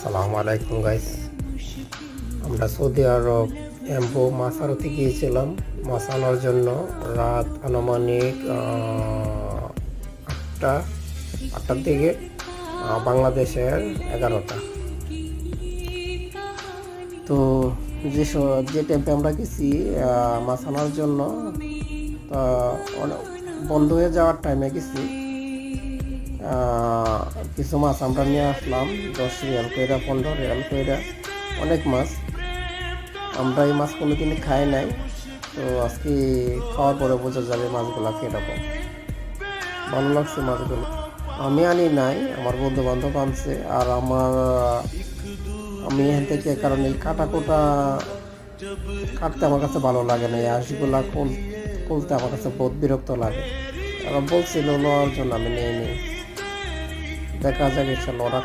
আসসালামু আলাইকুম গাইস। আমরা সৌদি আরব এম্বো মাছ আড়তে গিয়েছিলাম মাছ আনার জন্য। রাত আনুমানিক আটটার দিকে, বাংলাদেশের 11টা। তো যে টাইমে আমরা গেছি মাছ আনার জন্য, বন্ধ হয়ে যাওয়ার টাইমে গেছি। কিছু মাছ আমরা নিয়ে আসলাম, 10 রিয়াল কইরা, 15 রিয়াল কইরা, অনেক মাছ। আমরা এই মাছ কোনোদিন খাই নাই, তো আজকে খাওয়ার পরে বোঝা যাবে মাছগুলো কীরকম। ভালো লাগছে মাছগুলো। আমি আনি নাই, আমার বন্ধু বান্ধব আনছে। আর আমি এখান থেকে, কারণ এই কাটতে আমার কাছে ভালো লাগে না, এই আঁশগুলা খুলতে আমার কাছে বহুত বিরক্ত লাগে। ওরা বলছিল নেওয়ার জন্য, আমি নিয়ে নিই। দেখা যাক ইনশাল্লাহ ওরা